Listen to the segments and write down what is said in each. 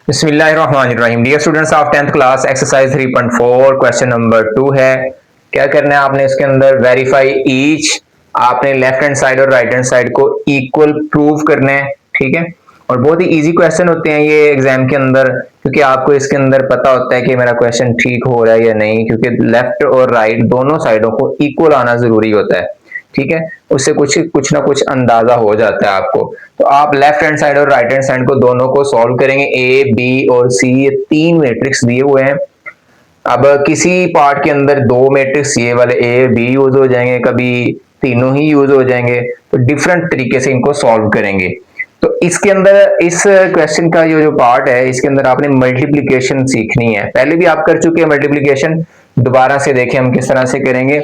बिस्मिल्लाहिर्रहमानिर्रहीम। Dear students of 10th class, exercise 3.4 question number 2 है। क्या करना है आपने इसके अंदर, वेरीफाई ईच। आपने लेफ्ट हैंड साइड और राइट हैंड साइड को इक्वल प्रूव करना है, ठीक है। और बहुत ही इजी क्वेश्चन होते हैं ये एग्जाम के अंदर, क्योंकि आपको इसके अंदर पता होता है कि मेरा क्वेश्चन ठीक हो रहा है या नहीं, क्योंकि लेफ्ट और राइट दोनों साइडों को इक्वल आना जरूरी होता है, ठीक है। उससे कुछ कुछ ना कुछ अंदाजा हो जाता है आपको। तो आप लेफ्ट हैंड साइड और राइट हैंड साइड को दोनों को सॉल्व करेंगे। ए, बी और सी, ये तीन मैट्रिक्स दिए हुए हैं। अब किसी पार्ट के अंदर दो मैट्रिक्स ये वाले ए बी यूज हो जाएंगे, कभी तीनों ही यूज हो जाएंगे, तो डिफरेंट तरीके से इनको सॉल्व करेंगे। तो इसके अंदर इस क्वेश्चन का जो जो पार्ट है, इसके अंदर आपने मल्टीप्लीकेशन सीखनी है। पहले भी आप कर चुके हैं मल्टीप्लीकेशन, दोबारा से देखें हम किस तरह से करेंगे।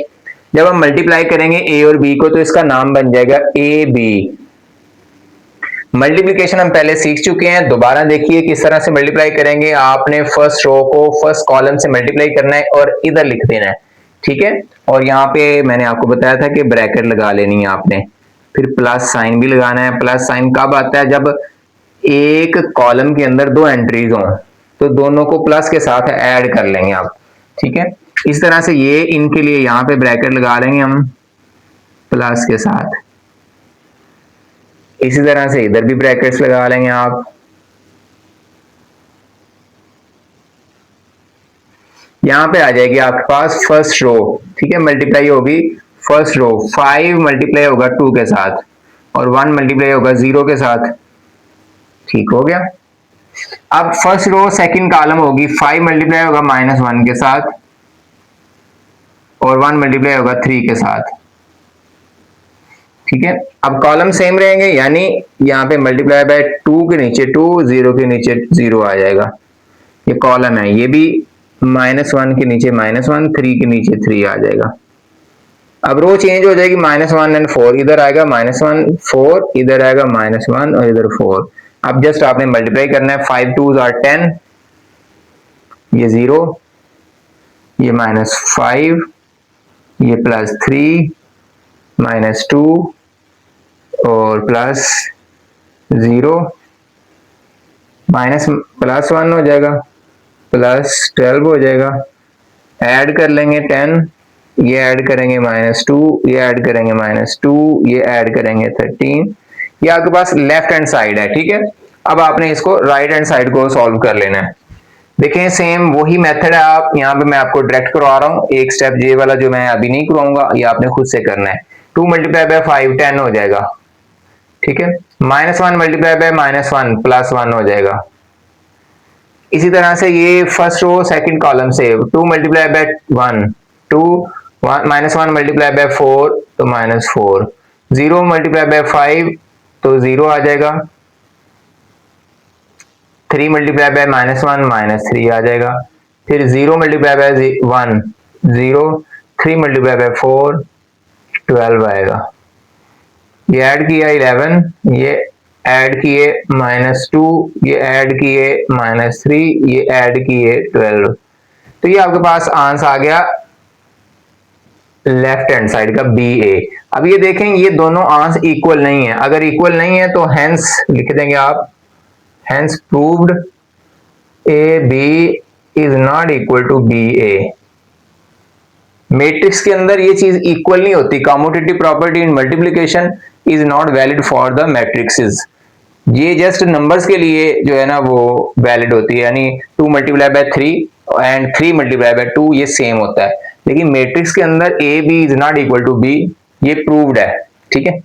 जब हम मल्टीप्लाई करेंगे ए और बी को, तो इसका नाम बन जाएगा ए बी। मल्टीप्लिकेशन हम पहले सीख चुके हैं, दोबारा देखिए किस तरह से मल्टीप्लाई करेंगे। आपने फर्स्ट रो को फर्स्ट कॉलम से मल्टीप्लाई करना है और इधर लिख देना है, ठीक है। और यहाँ पे मैंने आपको बताया था कि ब्रैकेट लगा लेनी है आपने, फिर प्लस साइन भी लगाना है। प्लस साइन कब आता है, जब एक कॉलम के अंदर दो एंट्रीज हों, तो दोनों को प्लस के साथ ऐड कर लेंगे आप, ठीक है। इस तरह से ये इनके लिए यहाँ पे ब्रैकेट लगा लेंगे हम प्लस के साथ। इसी तरह से इधर भी ब्रैकेट्स लगा लेंगे आप। यहां पे आ जाएगी आपके पास फर्स्ट रो, ठीक है। मल्टीप्लाई होगी फर्स्ट रो, 5 मल्टीप्लाई होगा 2 के साथ और 1 मल्टीप्लाई होगा 0 के साथ, ठीक हो गया। अब फर्स्ट रो सेकंड कॉलम होगी, 5 मल्टीप्लाई होगा -1 के साथ और 1 मल्टीप्लाई होगा 3 के साथ, ठीक है। अब कॉलम सेम रहेंगे, यानी यहाँ पे मल्टीप्लाई बाय 2 के नीचे 2, 0 के नीचे 0 आ जाएगा। ये कॉलम है, ये भी -1 के नीचे -1, 3 के नीचे 3 आ जाएगा। अब रो चेंज हो जाएगी, -1 एंड 4 इधर आएगा, -1 4 इधर आएगा, -1 और इधर 4। अब जस्ट आपने मल्टीप्लाई करना है, 5 2s आर 10, ये 0, ये -5, ये +3, -2 और +0, +1 हो जाएगा, +12 हो जाएगा। ऐड कर लेंगे 10, ये ऐड करेंगे -2, ये ऐड करेंगे -2, ये ऐड करेंगे 13। ये आपके पास लेफ्ट हैंड साइड है, ठीक है। अब आपने इसको राइट हैंड साइड को सॉल्व कर लेना है। देखें सेम वही मेथड है, आप यहाँ पे मैं आपको डायरेक्ट करवा रहा हूँ। एक स्टेप ये वाला जो मैं अभी नहीं करवाऊंगा, ये आपने खुद से करना है। 2 मल्टीप्लाई बाय 5 10 हो जाएगा, ठीक है। -1 मल्टीप्लाई बाय -1 +1 हो जाएगा। इसी तरह से ये फर्स्ट रो सेकंड कॉलम से 2 मल्टीप्लाई बाय 1 2, -1 मल्टीप्लाई बाय 4 तो -4, 0 मल्टीप्लाई बाय 5 तो 0 आ जाएगा, 3 मल्टीप्लाई बाय -1 -3 आ जाएगा, फिर 0 मल्टीप्लाई बाय 1 0, 3 मल्टीप्लाई बाय 4 12 आएगा। ये ऐड किया 11, ये ऐड किए -2, ये ऐड किए -3, ये ऐड किए 12। तो ये आपके पास आंसर आ गया लेफ्ट हैंड साइड का बी ए। अब ये देखें, ये दोनों आंसर इक्वल नहीं है। अगर इक्वल नहीं है तो हेंस लिख देंगे आप, hence proved A B is not equal to B A. Matrix के अंदर ये चीज इक्वल नहीं होती। Commutative property in multiplication is not valid for the matrices. ये जस्ट नंबर्स के लिए जो है ना वो वैलिड होती है, यानी 2 multiply by 3 and 3 multiply by 2 ये सेम होता है। लेकिन मैट्रिक्स के अंदर A B is not equal to B, ये प्रूव्ड है, ठीक है।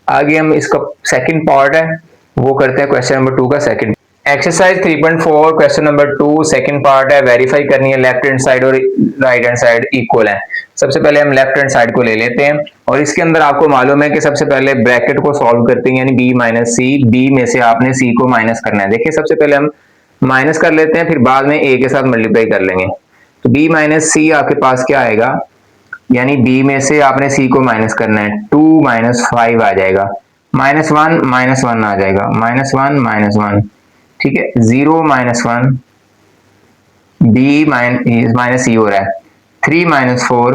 आगे हम इसका सेकंड पार्ट है वो करते हैं, क्वेश्चन नंबर 2 का second. Exercise 3.4 question number 2 second part है। वेरीफाई करनी है लेफ्ट हैंड साइड और राइट हैंड साइड इक्वल है। सबसे पहले हम लेफ्ट हैंड साइड को ले लेते हैं, और इसके अंदर आपको मालूम है कि सबसे पहले ब्रैकेट को सॉल्व करते हैं, यानी b माइनस सी। b में से आपने c को माइनस करना है। देखिए सबसे पहले हम माइनस कर लेते हैं, फिर बाद में a के साथ मल्टीप्लाई कर लेंगे। तो b माइनस सी आपके पास क्या आएगा, यानी b में से आपने c को माइनस करना है, 2 माइनस 5 आ जाएगा, -1 आ जाएगा, -1 ठीक है, 0 -1, b माइनस सी हो रहा है, 3 -4,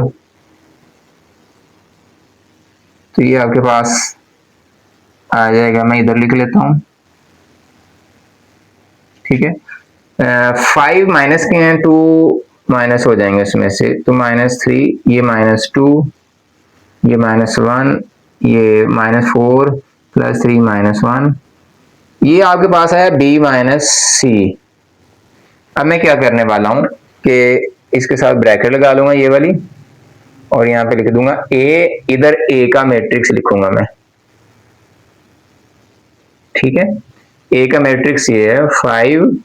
तो ये आपके पास आ जाएगा। मैं इधर लिख लेता हूं, ठीक है। 5 माइनस के हैं, 2 माइनस हो जाएंगे इसमें से, तो -3, ये -2, ये -1, ये -4 + 3 -1, ये आपके पास आया b माइनस सी। अब मैं क्या करने वाला हूं कि इसके साथ ब्रैकेट लगा लूंगा ये वाली, और यहां पे लिख दूंगा a, इधर a का मैट्रिक्स लिखूंगा मैं, ठीक है। a का मैट्रिक्स ये है 5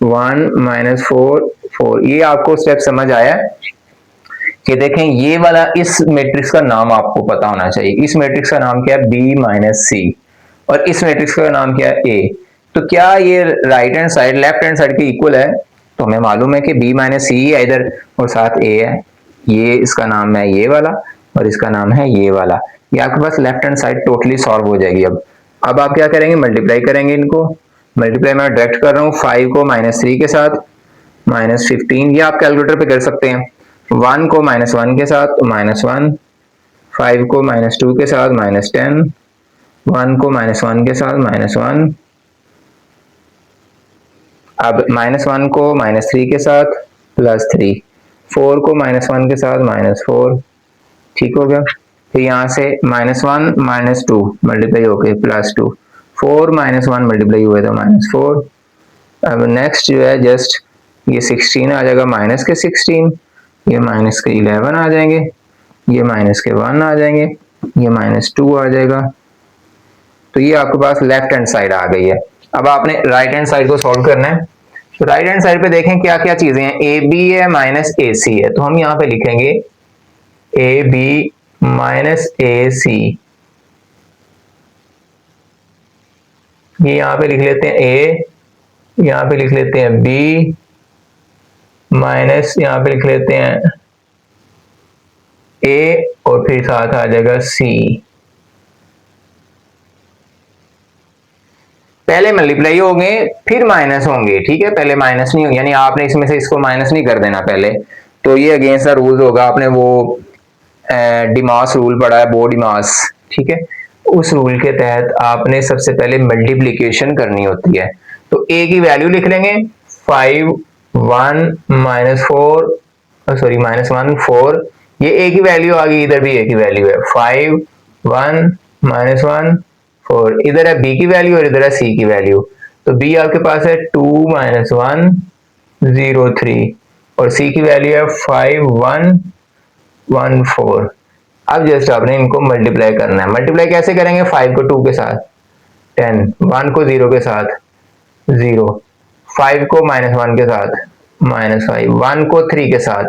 1 -4 4। ये आपको स्टेप समझ आया कि देखें ये वाला, इस मैट्रिक्स का नाम आपको पता होना चाहिए। इस मैट्रिक्स का नाम क्या है, b माइनस सी, और इस मैट्रिक्स का नाम क्या है, a। तो क्या ये right hand side left hand side के इक्वल है? तो हमें मालूम है कि b माइनस सी है इधर और साथ a है। ये इसका नाम है ये वाला और इसका नाम है ये वाला। ये आपके पास left hand side totally solve हो जाएगी। अब आप क्या करेंगे, मल्टीप्लाई करेंगे इनको। मल्टीप्लाई मैं डायरेक्ट कर रहा हूँ 5 को -3 के साथ -15, ये आप कैलकुलेटर पे कर सकते हैं। 1 को -1 के साथ तो -1, 5 को -2 के साथ -10, 1 को -1 के साथ -1, अब -1 को -3 के साथ +3, 4 को -1 के साथ -4, ठीक हो गया। फिर यहाँ से -1 -2 मल्टीप्लाई हो गए +2, 4 -1 मल्टीप्लाई हुए तो -4। अब नेक्स्ट जो है जस्ट ये 16 आ जाएगा, माइनस के 16, ये माइनस के 11 आ जाएंगे, ये माइनस के 1 आ जाएंगे, ये -2 आ जाएगा। तो ये आपके पास लेफ्ट हैंड साइड आ गई है। अब आपने राइट हैंड साइड को सॉल्व करना है। तो राइट हैंड साइड पे देखें क्या क्या चीजें हैं, ए बी है माइनस ए सी है, तो हम यहाँ पे लिखेंगे ए बी माइनस ए सी। ये यहाँ पे लिख लेते हैं ए, यहाँ पे लिख लेते हैं बी माइनस, यहाँ पे लिख लेते हैं ए, और फिर साथ आ जाएगा सी। पहले मल्टीप्लाई होंगे फिर माइनस होंगे, ठीक है। पहले माइनस नहीं होंगे, यानी आपने इसमें से इसको माइनस नहीं कर देना पहले, तो ये अगेंस्ट द रूल्स होगा। आपने वो डिमास रूल पढ़ा है, बो डिमास, ठीक है। उस रूल के तहत आपने सबसे पहले मल्टीप्लिकेशन करनी होती है। तो a की वैल्यू लिख लेंगे 5 1 -4, सॉरी -1 4, ये a की वैल्यू आ गई, इधर भी a की वैल्यू है 5 1 -1 4, इधर है b की वैल्यू और इधर है c की वैल्यू। तो b आपके पास है 2 -1 0 3 और c की वैल्यू है 5 1 1 4। अब जस्ट आपने इनको मल्टीप्लाई करना है। मल्टीप्लाई कैसे करेंगे, 5 को 2 के साथ 10, 1 को 0 के साथ 0, 5 को -1 के साथ -5, 1 को 3 के साथ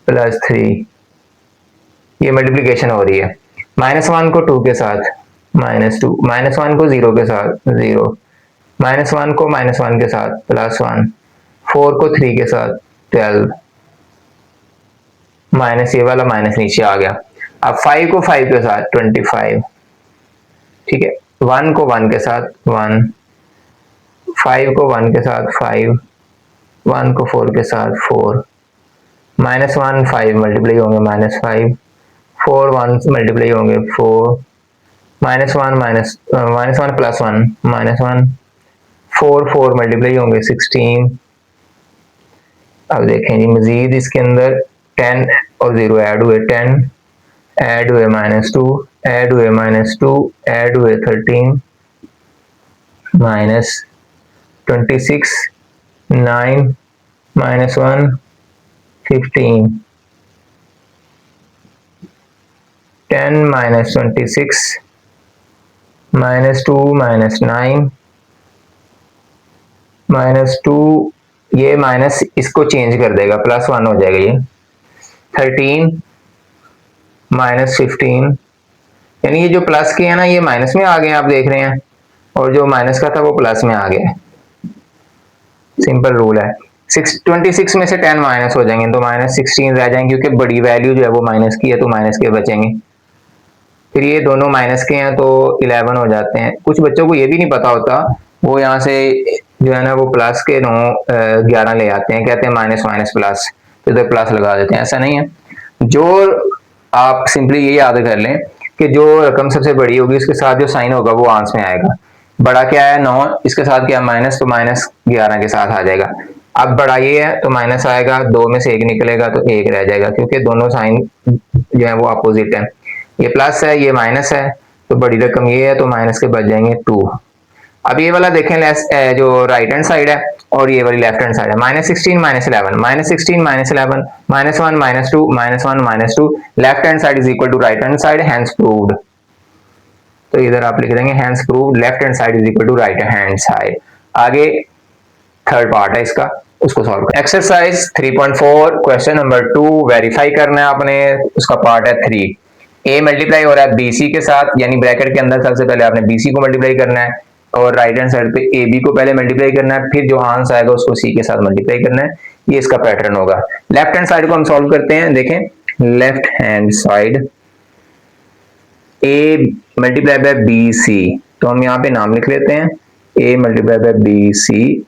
+3, ये मल्टीप्लिकेशन हो रही है। -1 को 2 के साथ -2, -1 को 0 के साथ 0, -1 को -1 के साथ +1, 4 को 3 के साथ 12, माइनस ये वाला माइनस नीचे आ गया। अब 5 को 5 के साथ 25, ठीक है। 1 को 1 के साथ 1, 5 को 1 के साथ 5, 1 को 4 के साथ 4, -1 5 मल्टीप्लाई होंगे -5, 4 1 मल्टीप्लाई होंगे 4, -1 +1 -1, 4 4 मल्टीप्लाई होंगे 16। अब देखें जी मजीद इसके अंदर 10 और 0 ऐड हुए, 10 ऐड हुए -2 ऐड हुए -2 ऐड हुए 13 -26 9 -1 15, 10 -26 -2 -9 -2, ये माइनस इसको चेंज कर देगा, +1 हो जाएगा ये 13 -15, यानी ये जो प्लस के है ना ये माइनस में आ गए आप देख रहे हैं, और जो माइनस का था वो प्लस में आ गया। सिंपल रूल है। 26 में से 10 माइनस हो जाएंगे तो -16 रह जाएंगे, क्योंकि बड़ी वैल्यू जो है वो माइनस की है तो माइनस के बचेंगे। फिर ये दोनों माइनस के हैं तो 11 हो जाते हैं। कुछ बच्चों को ये भी नहीं पता होता, वो यहाँ से जो है ना वो प्लस के 9 11 ले आते हैं, कहते हैं माइनस माइनस प्लस, तो इधर प्लस लगा देते हैं। ऐसा नहीं है। जो आप सिंपली ये याद कर लें कि जो रकम सबसे बड़ी होगी उसके साथ जो साइन होगा वो आंसर में आएगा। बड़ा क्या है 9, इसके साथ क्या माइनस, तो -11 के साथ आ जाएगा। अब बड़ा ये है तो माइनस आएगा, 2 में से 1 निकलेगा तो 1 रह जाएगा, क्योंकि दोनों साइन जो है वो अपोजिट है। ये प्लस है, ये माइनस है, तो बड़ी रकम ये है, तो माइनस के बच जाएंगे 2। अब ये वाला देखें जो राइट हैंड साइड है और ये वाली लेफ्ट हैंड साइड है, -16 -11, -16 -11, -1 -2, -1 -2, left hand side is equal to right hand side, hence proved. तो इधर आप लिख देंगे hence proved left hand side is equal to right hand side. आगे थर्ड पार्ट है इसका, उसको सॉल्व करें। एक्सरसाइज 3.4 क्वेश्चन नंबर 2 वेरीफाई करना है आपने, उसका पार्ट है 3। ए मल्टीप्लाई हो रहा है बीसी के साथ, यानी ब्रैकेट के अंदर सबसे पहले आपने बीसी को मल्टीप्लाई करना है और राइट हैंड साइड पे ए बी को पहले मल्टीप्लाई करना है, फिर जो आंसर आएगा उसको सी के साथ मल्टीप्लाई करना है। ये इसका पैटर्न होगा। लेफ्ट हैंड साइड को हम सॉल्व करते हैं। देखें left hand side A multiply by B C, तो हम यहाँ पे नाम लिख लेते हैं A multiply by B C,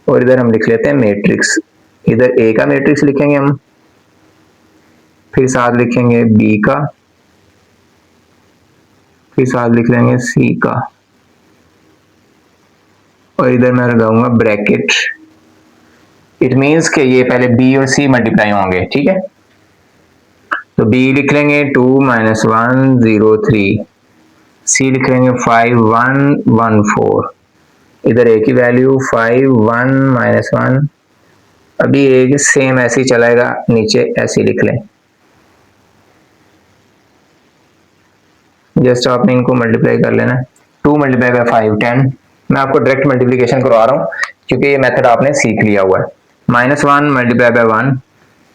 और इधर हम लिख लेते हैं मैट्रिक्स। इधर ए का मैट्रिक्स लिखेंगे हम, फिर साथ लिखेंगे बी का, फिर साथ लिख लेंगे सी का, और इधर मैं लगाऊंगा ब्रैकेट। इट मीन्स कि ये पहले बी और सी मल्टीप्लाई होंगे, ठीक है। तो बी लिख लेंगे 2 -1 0 3, सी लिख लेंगे 5 1 1 4, इधर ए की वैल्यू 5 1 -1, अभी एक सेम ऐसे ही चलेगा, नीचे ऐसे लिख लें। जस्ट आपने इनको मल्टीप्लाई कर लेना। 2 मल्टीप्लाई बाय 5 10, मैं आपको डायरेक्ट मल्टीप्लिकेशन करवा रहा हूँ क्योंकि ये मेथड आपने सीख लिया हुआ है। -1 मल्टीप्लाई बाय 1,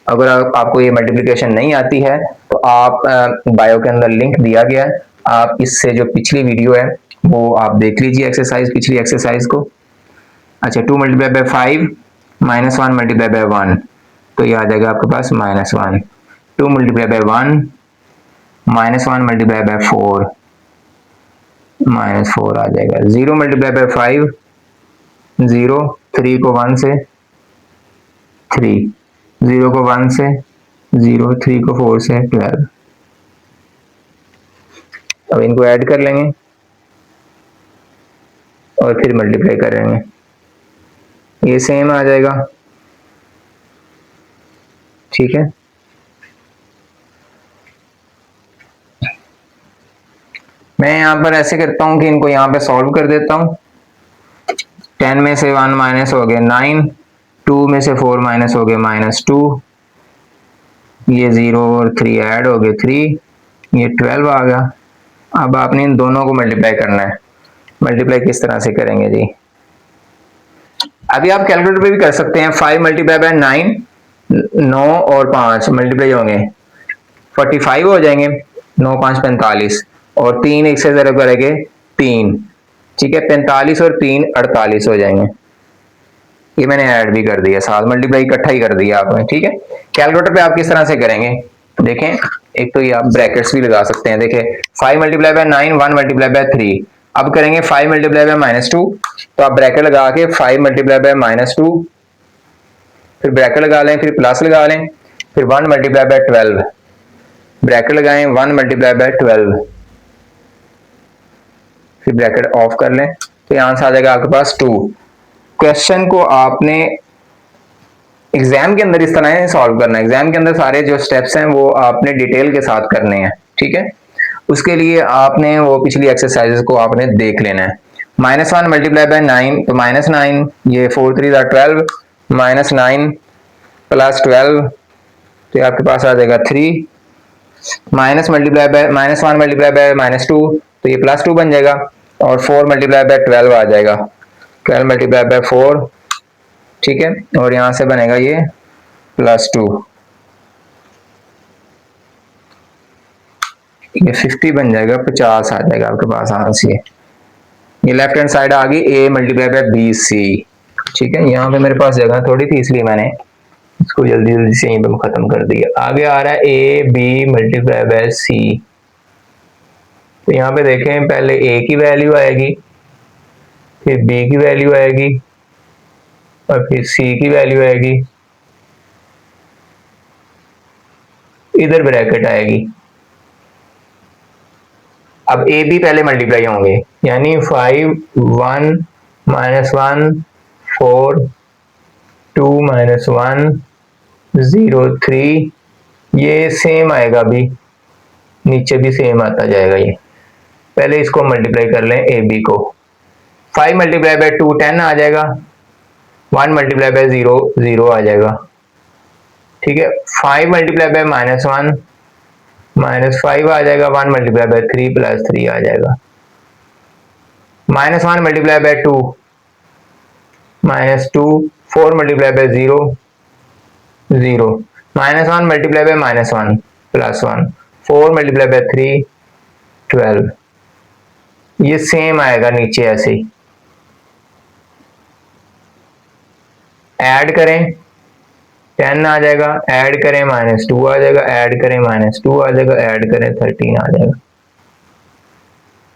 अगर आपको ये मल्टीप्लिकेशन नहीं आती है तो आप बायो के अंदर लिंक दिया गया है, आप इससे जो पिछली वीडियो है वो आप देख लीजिए, एक्सरसाइज पिछली एक्सरसाइज को। अच्छा 2 मल्टीप्लाई बाय 5 -1 मल्टीप्लाई बाय 1, तो ये आ जाएगा आपके पास -1। 2 मल्टीप्लाई बाय 1 -1 मल्टीप्लाई बाय 4, -4 आ जाएगा। 0 मल्टीप्लाई बाय 5 0, 3 को 1 से 3, 0 को 1 से 0, 3 को 4 से 12। अब इनको ऐड कर लेंगे और फिर मल्टीप्लाई करेंगे, ये सेम आ जाएगा, ठीक है। मैं यहाँ पर ऐसे करता हूँ कि इनको यहाँ पे सॉल्व कर देता हूँ। 10 में से 1 माइनस हो गए 9, 2 में से 4 माइनस हो गए -2, ये 0 और 3 ऐड हो गए 3, ये 12 आ गया। अब आपने इन दोनों को मल्टीप्लाई करना है। मल्टीप्लाई किस तरह से करेंगे जी, अभी आप कैलकुलेटर पे भी कर सकते हैं। 5 मल्टीप्लाई बाय 9, 9 और 5 मल्टीप्लाई होंगे 45 हो जाएंगे, 9 5 45, और 3 एक से जरा करेंगे 3, ठीक है। 45 और 3 48 हो जाएंगे। ये मैंने ऐड भी कर दिया, साथ मल्टीप्लाई इकट्ठा ही कर दिया आपने, ठीक है। कैलकुलेटर पे आप किस तरह से करेंगे देखें, एक तो ये आप ब्रैकेट्स भी लगा सकते हैं। देखें 5 मल्टीप्लाई बाय 9, 1 मल्टीप्लाई बाय 3, अब करेंगे 5 मल्टीप्लाई बाय -2, तो आप ब्रैकेट लगा के 5 मल्टीप्लाई बाय -2, फिर ब्रैकेट लगा लें, फिर प्लस लगा लें, फिर 1 मल्टीप्लाई बाय 12, ब्रैकेट लगाएं 1 मल्टीप्लाई बाय 12, फिर ब्रैकेट ऑफ कर लें, तो यहाँ आंसर आ जाएगा आपके पास 2। क्वेश्चन को आपने एग्जाम के अंदर इस तरह से सॉल्व करना है। एग्जाम के अंदर सारे जो स्टेप्स हैं वो आपने डिटेल के साथ करने हैं, ठीक है। उसके लिए आपने वो पिछली एक्सरसाइजेस को आपने देख लेना है। -1 मल्टीप्लाई बाय 9, तो -9, ये 4 3 12, -9 प्लस 12, तो आपके पास आ जाएगा 3, -1 मल्टीप्लाई बाय -2, तो ये +2 बन जाएगा, और 4 मल्टीप्लाई बाय 12 आ जाएगा, 12 मल्टीप्लाई बाय 4, ठीक है, और यहां से बनेगा ये +2, ये 50 बन जाएगा, 50 आ जाएगा आपके पास आंसर। ये लेफ्ट हैंड साइड आ गई a multiply by B C, ठीक है। यहाँ पे मेरे पास जगह थोड़ी थी इसलिए मैंने इसको जल्दी जल्दी से यहीं पे खत्म कर दिया। आगे आ रहा है ए बी मल्टीप्लाई बाय सी, तो यहाँ पे देखें पहले a की वैल्यू आएगी, फिर b की वैल्यू आएगी, और फिर c की वैल्यू आएगी, इधर ब्रैकेट आएगी, अब ए बी पहले मल्टीप्लाई होंगे, यानी 5 1 -1 4 2 -1 0 3, ये सेम आएगा भी, नीचे भी सेम आता जाएगा। ये पहले इसको मल्टीप्लाई कर लें ए बी को। 5 मल्टीप्लाई बाय 2 10 आ जाएगा, 1 मल्टीप्लाई बाय 0 0 आ जाएगा, ठीक है। 5 मल्टीप्लाई बाय -1 -5 आ जाएगा, 1 मल्टीप्लाई बाय 3 +3 आ जाएगा। -1 multiply by 2 -2, 4 multiply by 0 0, -1 multiply by -1 +1, 4 multiply by 3 12, ये सेम आएगा नीचे ऐसे ही। ऐड करें 10 आ जाएगा, ऐड करें -2 आ जाएगा, ऐड करें -2 आ जाएगा, ऐड करें 13 आ जाएगा,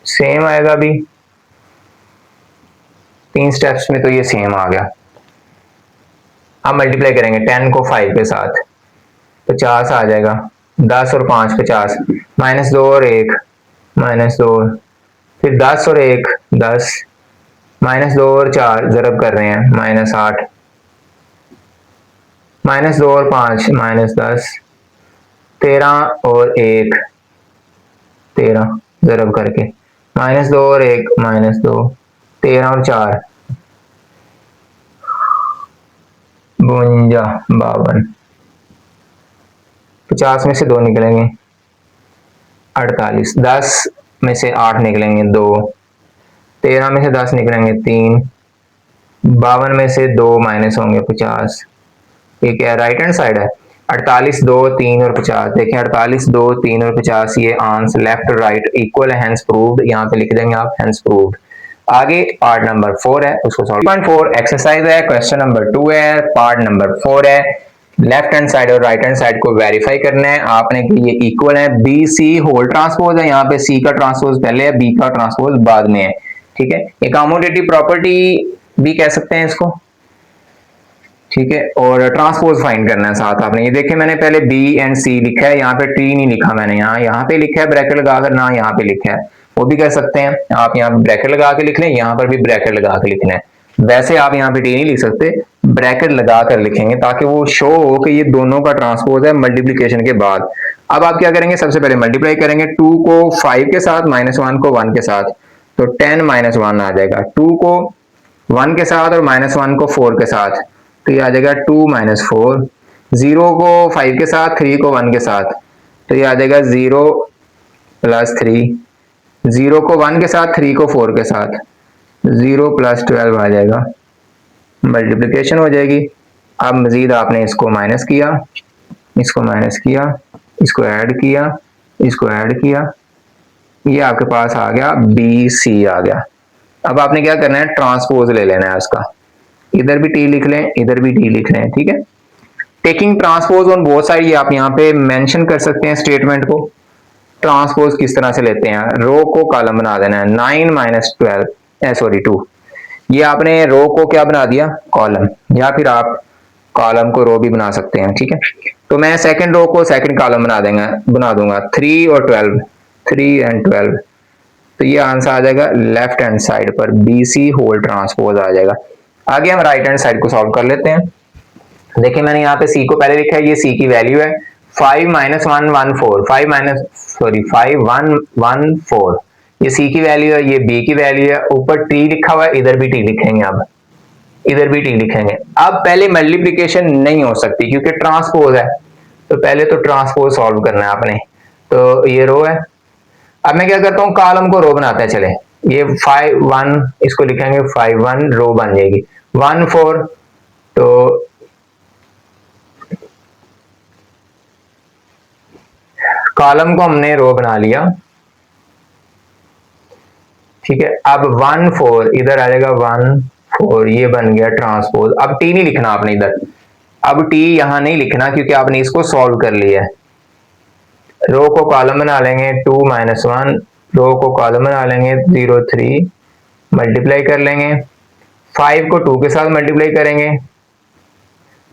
सेम आएगा भी। 3 स्टेप्स में तो ये सेम आ गया। अब मल्टीप्लाई करेंगे 10 को 5 के साथ, 50 आ जाएगा, 10 और 5 50, -2 और 1 -2, फिर 10 और 1 10, -2 और 4 ज़रब कर रहे हैं -8, -2 और 5 -10, 13 और 1 13 ज़रब करके, -2 और 1 -2, 13 और 4 52 52, 50 में से 2 निकलेंगे 48, 10 में से 8 निकलेंगे 2, 13 में से 10 निकलेंगे 3, 52 में से 2 माइनस होंगे 50, ये क्या राइट हैंड साइड है। 48 2 3 और 50, देखें 48 2 3 और 50 ये आंसर लेफ्ट राइट इक्वल है, हेंस प्रूव्ड, यहाँ पे लिख देंगे आप हेंस प्रूव्ड। आगे पार्ट नंबर 4 है, उसको सॉल्व 3.4 एक्सरसाइज है, क्वेश्चन नंबर 2 है, पार्ट नंबर 4 है। लेफ्ट हैंड साइड और राइट हैंड साइड को वेरीफाई करना है आपने कि ये इक्वल है। बी सी होल ट्रांसपोज है, यहाँ पे सी का ट्रांसपोज पहले है, बी का ट्रांसपोज बाद में है, ठीक है। ये कम्यूटेटिव प्रॉपर्टी भी कह सकते हैं इसको, ठीक है। और ट्रांसपोज फाइंड करना है साथ आपने। ये देखें मैंने पहले बी एंड सी लिखा है, यहाँ पे टी नहीं लिखा मैंने, यहाँ पे लिखा है ब्रैकेट लगाकर, ना यहाँ पे लिखा है, वो भी कर सकते हैं आप, यहाँ ब्रैकेट लगा के लिख लें, यहाँ पर भी ब्रैकेट लगा के लिखना है। वैसे आप यहाँ पे टी नहीं लिख सकते, ब्रैकेट लगा कर लिखेंगे ताकि वो शो हो कि ये दोनों का ट्रांसपोज है मल्टीप्लीकेशन के बाद। अब आप क्या करेंगे, सबसे पहले मल्टीप्लाई करेंगे 2 को 5 के साथ, -1 को 1 के साथ, तो 10 -1 आ जाएगा। 2 को 1 के साथ और -1 को 4 के साथ, तो ये आ जाएगा 2 - 4, 0 को 5 के साथ, 3 को 1 के साथ, तो ये आ जाएगा 0 + 3, 0 को 1 के साथ, 3 को 4 के साथ, 0 + 12 आ जाएगा, मल्टीप्लिकेशन हो जाएगी। अब मजीद आपने इसको माइनस किया, इसको माइनस किया, इसको ऐड किया, इसको ऐड किया, ये आपके पास आ गया बी सी आ गया। अब आपने क्या करना है, ट्रांसपोज ले लेना है उसका, इधर भी टी लिख लें, इधर भी टी लिख लें, ठीक है। Taking transpose on both side, ये आप यहाँ पे मेंशन कर सकते हैं स्टेटमेंट को। ट्रांसपोज किस तरह से लेते हैं, रो को कॉलम बना देना है, 9 - 12 2, ये आपने रो को क्या बना दिया, कॉलम, या फिर आप कॉलम को रो भी बना सकते हैं, ठीक है। तो मैं सेकंड रो को सेकंड कॉलम बना दूंगा 3 और 12, 3 and 12, तो ये आंसर आ जाएगा लेफ्ट हैंड साइड पर बी सी होल ट्रांसपोज आ जाएगा। आगे हम राइट हैंड साइड को सॉल्व कर लेते हैं। देखिए मैंने यहाँ पे सी को पहले लिखा है, ये सी की वैल्यू है, 5 - 1 1 4, 5 1 1 4, ये सी की वैल्यू है, ये बी की वैल्यू है, ऊपर टी लिखा हुआ है, इधर भी टी लिखेंगे, अब इधर भी टी लिखेंगे। अब पहले मल्टीप्लिकेशन नहीं हो सकती क्योंकि ट्रांसपोज है, तो पहले तो ट्रांसपोज सॉल्व करना है आपने। तो ये रो है, अब मैं क्या करता हूँ, कॉलम को रो बनाते हैं, चले ये 5 1 इसको लिखेंगे 5 1, रो बन जाएगी 1 4, तो कॉलम को हमने रो बना लिया, ठीक है। अब 1 4 इधर आ जाएगा, 1 4 ये बन गया ट्रांसपोज। अब टी नहीं लिखना आपने इधर, अब टी यहां नहीं लिखना क्योंकि आपने इसको सॉल्व कर लिया है। रो को कॉलम बना लेंगे 2 - 1, रो को कॉलम बना लेंगे 0 3, मल्टीप्लाई कर लेंगे, 5 को 2 के साथ मल्टीप्लाई करेंगे,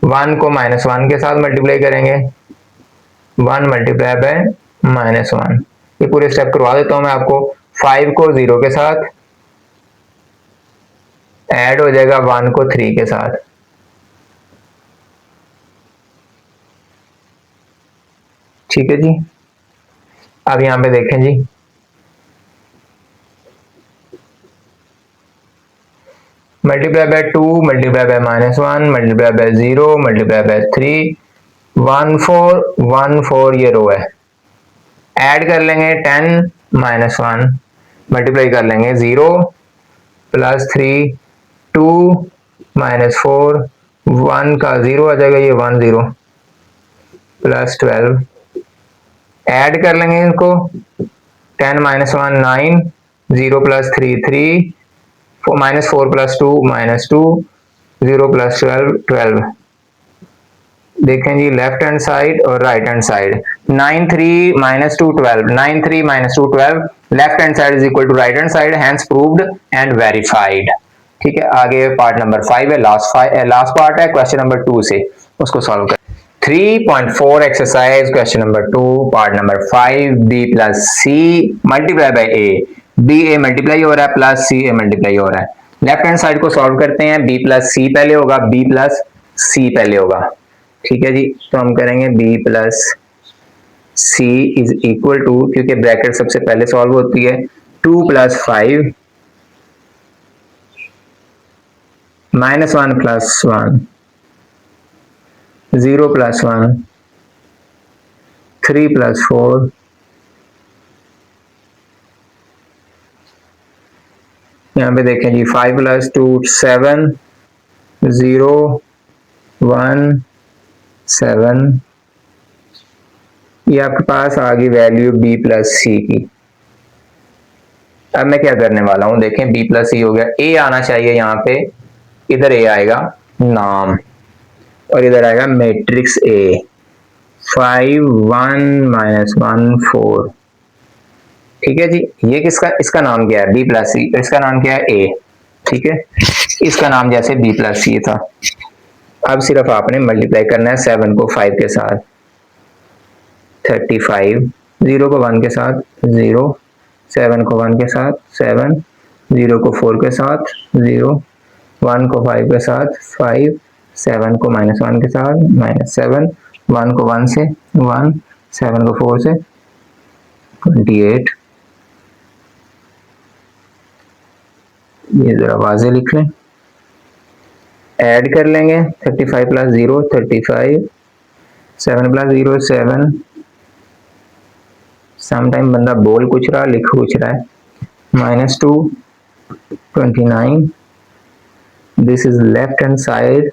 1 को -1 के साथ मल्टीप्लाई करेंगे, 1 × -1, ये पूरे स्टेप करवा देता हूं मैं आपको। 5 को 0 के साथ ऐड हो जाएगा 1 को 3 के साथ। ठीक है जी। अब यहां पे देखें जी, multiply by 2 multiply by -1 multiply by 0 multiply by 3 14 ये रो है। ऐड कर लेंगे 10 -1 मल्टीप्लाई कर लेंगे 0 प्लस 3 2 -4 1 का 0 आ जाएगा, ये 1 0 प्लस 12 ऐड कर लेंगे इनको 10 -1 9 0 प्लस 3 3 -4 प्लस 2 -2 0 प्लस 12 12। देखें जी लेफ्ट हैंड साइड और right hand side 9 3 -2 12 9 3 -2 12 left hand side is equal to right hand side, hence proved and verified. ठीक है, आगे पार्ट नंबर 5 है, लास्ट पार्ट है क्वेश्चन नंबर 2 से, उसको सॉल्व कर। 3.4 exercise question number 2 part number 5 b plus C multiply by A. B A multiply हो रहा है प्लस सी ए मल्टीप्लाई हो रहा है। लेफ्ट हैंड साइड को सॉल्व करते हैं, b प्लस सी पहले होगा, b प्लस सी पहले होगा। ठीक है जी, तो हम करेंगे b plus C is equal to, क्योंकि ब्रैकेट सबसे पहले सॉल्व होती है, 2 प्लस 5 -1 प्लस 1 0 प्लस 1 3 प्लस 4 यहाँ पे देखें जी 5 प्लस 2 7 0 1 7, ये आपके पास आ गई वैल्यू b प्लस सी की। अब मैं क्या करने वाला हूं, देखें b प्लस सी हो गया, a आना चाहिए यहाँ पे, इधर a आएगा नाम और इधर आएगा मैट्रिक्स a 5 1 -1 4। ठीक है जी, ये किसका, इसका नाम क्या है b प्लस सी, इसका नाम क्या है a। ठीक है, इसका नाम जैसे b प्लस सी था। अब सिर्फ आपने मल्टीप्लाई करना है 7 को 5 के साथ, 35 0 को 1 के साथ 0 7 को 1 के साथ 7 0 को 4 के साथ 0 1 को 5 के साथ 5 7 को -1 के साथ -7 1 को 1 से 1 7 को 4 से 28। ये जरा वाजे लिख लें, ऐड कर लेंगे 35 प्लस 0 35 7 प्लस 0 7। समटाइम बंदा बोल कुछ रहा लिख कुछ रहा है, -2 29। This is left hand side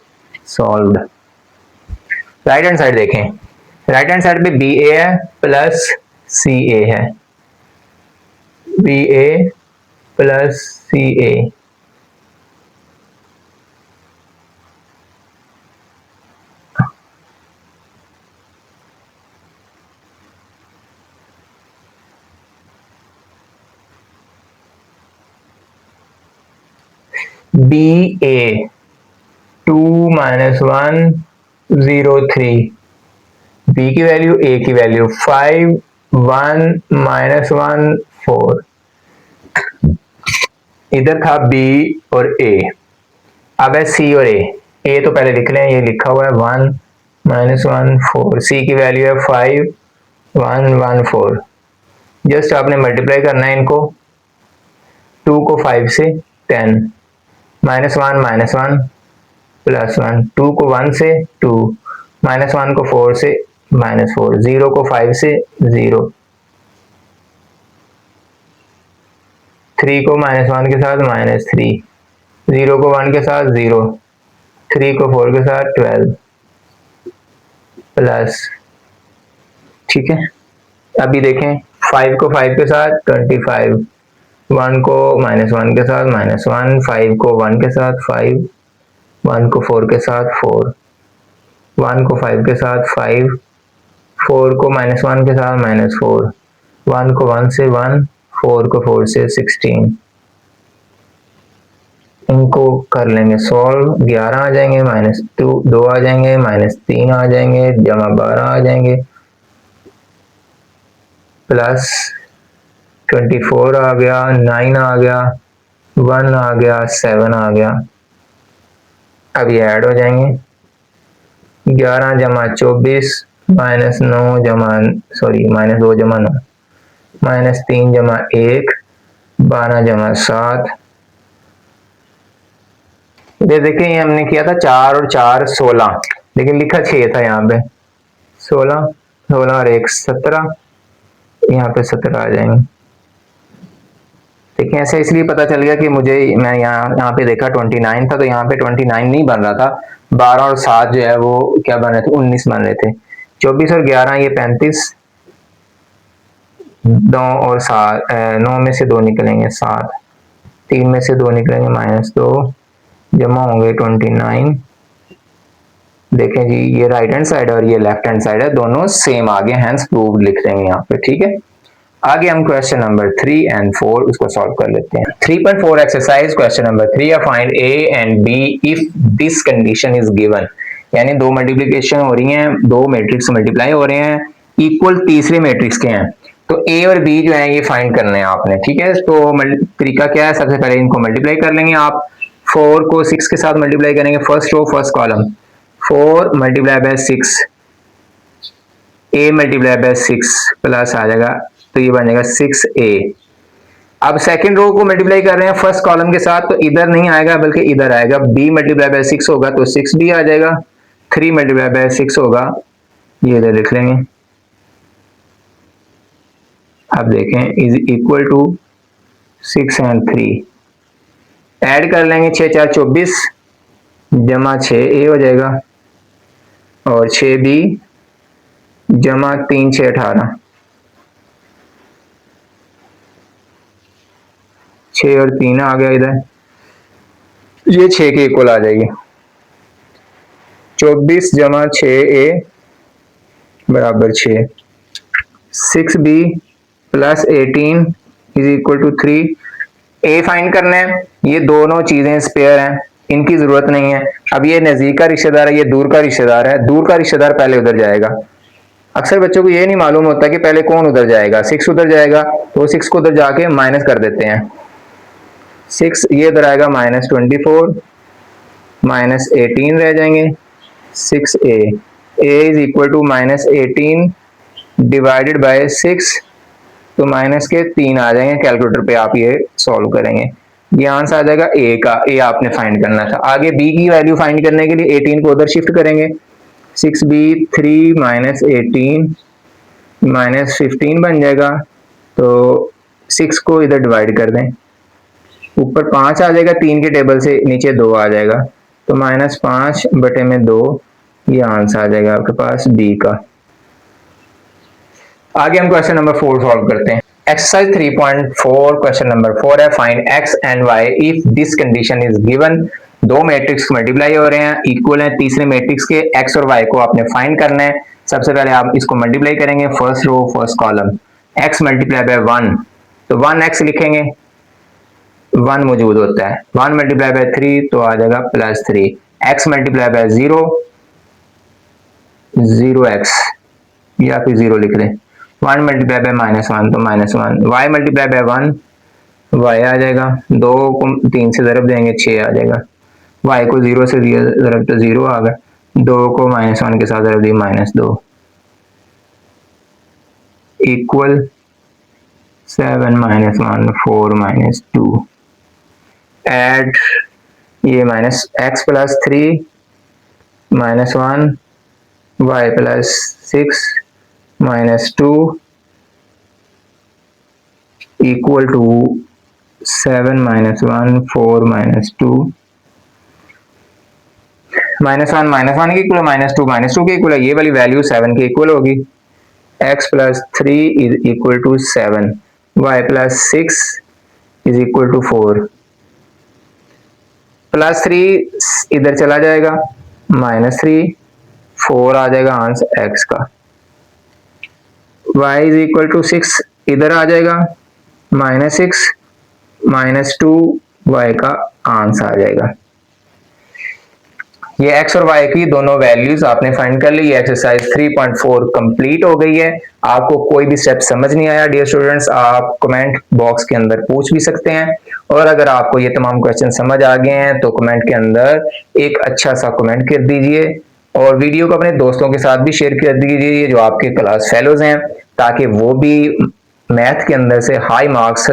solved. Right hand side देखें, राइट हैंड साइड पे बी ए है प्लस सी ए है, बी ए प्लस सी ए। बी ए 2 -1 0 3, बी की वैल्यू ए की वैल्यू 5 1 -1 4। इधर था बी और ए, अब है सी और ए तो पहले लिख लें, ये लिखा हुआ है 1 -1 4, सी की वैल्यू है 5 1 1 4। जस्ट आपने मल्टीप्लाई करना है इनको, 2 को 5 से 10 -1 -1 प्लस 1 2 को 1 से 2 -1 को 4 से -4 0 को 5 से 0 3 को -1 के साथ -3 0 को 1 के साथ 0 3 को 4 के साथ 12 प्लस। ठीक है, अभी देखें 5 को 5 के साथ 25 1 को -1 के साथ -1 5 को 1 के साथ 5 1 को 4 के साथ 4 1 को 5 के साथ 5 4 को -1 के साथ -4 1 को 1 से 1 4 को 4 से 16। इनको कर लेंगे सॉल्व, 11 आ जाएंगे -2 आ जाएंगे -3 आ जाएंगे जमा 12 आ जाएंगे प्लस 24 आ गया, 9 आ गया, 1 आ गया, 7 आ गया। अब ये ऐड हो जाएंगे, 11 जमा 24 माइनस 9 जमा माइनस 2 जमा 9 माइनस 3 जमा 1 12 जमा 7। ये देखिए ये हमने किया था 4 और 4 16, लेकिन लिखा 6 था यहाँ पे। 16 16 और 1 17, यहाँ पे 17 आ जाएंगे। देखिए ऐसे इसलिए पता चल गया कि मुझे, मैं यहाँ पे देखा 29 था, तो यहाँ पे 29 नहीं बन रहा था। 12 और 7 जो है वो क्या बन रहे थे, 19 बन रहे थे। 24 और 11 ये 35, 9 और 7 9 में से 2 निकलेंगे 7, 3 में से 2 निकलेंगे -2, जमा होंगे 29। देखें जी ये राइट हैंड साइड और ये लेफ्ट हैंड साइड है, दोनों सेम आ गए, हैंस प्रूव्ड लिख देंगे यहाँ पे, ठीक है। आगे हम क्वेश्चन नंबर 3 एंड 4 उसको सॉल्व कर लेते हैं। 3.4 एक्सरसाइज क्वेश्चन नंबर 3 या find A and B if this condition is given. यानी दो मल्टीप्लिकेशन हो रही हैं, दो मैट्रिक्स मल्टीप्लाई हो रहे हैं, इक्वल तीसरे मैट्रिक्स के हैं, तो ए और बी जो है ये फाइंड करने हैं आपने, ठीक है। तो तरीका क्या है, सबसे पहले इनको मल्टीप्लाई कर लेंगे आप। 4 को 6 के साथ मल्टीप्लाई करेंगे, first row first column, 4 multiply by 6, a multiply by 6 plus आ जाएगा, तो ये बन जाएगा 6a। अब सेकंड रो को मल्टीप्लाई कर रहे हैं फर्स्ट कॉलम के साथ, तो इधर नहीं आएगा बल्कि इधर आएगा, b मल्टीप्लाई बाय 6 होगा तो 6b आ जाएगा, 3 मल्टीप्लाई बाय 6 होगा, ये इधर लिख लेंगे। अब देखें is equal to 6 and 3, add कर लेंगे, 6 4 24 जमा 6a हो जाएगा, और 6b जमा 3 6 18, 6 और 3 आ गया इधर, ये 6 के इक्वल आ जाएगी। 24 जमा 6a बराबर 6, 6b plus 18 is equal to 3। A find करना है, ये दोनों चीजें स्पेयर हैं, इनकी जरूरत नहीं है। अब ये नजदीक का रिश्तेदार है, ये दूर का रिश्तेदार है, दूर का रिश्तेदार पहले उधर जाएगा। अक्सर बच्चों को ये नहीं मालूम होता कि पहले कौन उधर जाएगा, 6 उधर जाएगा, तो 6 को उधर जाके माइनस कर देते हैं। 6 ये इधर आएगा -24 -18 रह जाएंगे, 6a, a is equal to -18 divided by 6, तो माइनस के 3 आ जाएंगे। कैलकुलेटर पे आप ये सॉल्व करेंगे, ये आंसर आ जाएगा a का। a आपने फाइंड करना था। आगे b की वैल्यू फाइंड करने के लिए 18 को उधर शिफ्ट करेंगे, 6b 3 -18 -15 बन जाएगा, तो 6 को इधर डिवाइड कर दें, ऊपर 5 आ जाएगा 3 के टेबल से, नीचे 2 आ जाएगा, तो -5 बटे में 2, ये आंसर आ जाएगा आपके पास बी का। आगे हम क्वेश्चन नंबर 4 सॉल्व करते हैं। एक्सरसाइज 3.4 क्वेश्चन नंबर 4 है, find x and y if this condition is given. दो मैट्रिक्स मल्टीप्लाई हो रहे हैं, इक्वल है तीसरे मैट्रिक्स के, x और y को आपने फाइंड करना है। सबसे पहले आप इसको मल्टीप्लाई करेंगे, first row first column, x multiply by 1, तो 1x लिखेंगे, 1 मौजूद होता है, 1 मल्टीप्लाई बाय 3 तो आ जाएगा +3, x मल्टीप्लाई बाय 0 0x, या फिर 0 लिख दें, 1 मल्टीप्लाई बाय -1 तो -1, y मल्टीप्लाई बाय 1 y आ जाएगा, 2 को 3 से ज़रब देंगे 6 आ जाएगा, y को 0 से ज़रब तो 0 आ गया, 2 को -1 के साथ ज़रब दिया -2 इक्वल 7 -1 4 -2, ऐड ये -x plus 3 -1 y plus 6 -2 equal to 7 -1 4 -2, -1 के इक्वल -2 के इक्वल है, ये वाली वैल्यू 7 के इक्वल होगी, x plus 3 is equal to 7, y plus 6 is equal to 4, +3 इधर चला जाएगा, -3 4 आ जाएगा आंसर x का, y इज इक्वल टू 6 इधर आ जाएगा, -6 -2 y का आंसर आ जाएगा। ये x और y की दोनों वैल्यूज आपने फाइंड कर ली। ये एक्सरसाइज 3.4 कंप्लीट हो गई है। आपको कोई भी स्टेप समझ नहीं आया डियर स्टूडेंट्स, आप कमेंट बॉक्स के अंदर पूछ भी सकते हैं, और अगर आपको ये तमाम क्वेश्चन समझ आ गए हैं तो कमेंट के अंदर एक अच्छा सा कमेंट कर दीजिए, और वीडियो को अपने दोस्तों के साथ भी शेयर कर दीजिए जो आपके क्लास फेलोज हैं, ताकि वो भी मैथ के अंदर से हाई मार्क्स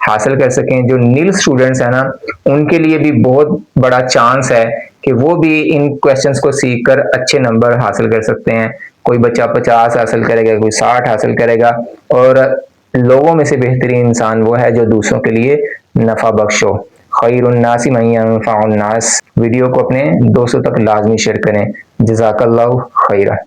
हासिल कर सकें। जो नील स्टूडेंट्स हैं ना, उनके लिए भी बहुत बड़ा चांस है कि वो भी इन क्वेश्चंस को सीख कर अच्छे नंबर हासिल कर सकते हैं। कोई बच्चा 50 हासिल करेगा, कोई 60 हासिल करेगा, और लोगों में से बेहतरीन इंसान वो है जो दूसरों के लिए नफा बख्श हो। खैरुन्नासी मन यनफउन्नास। वीडियो को अपने दोस्तों तक लाजमी शेयर करें। जज़ाकल्लाहु खैरा।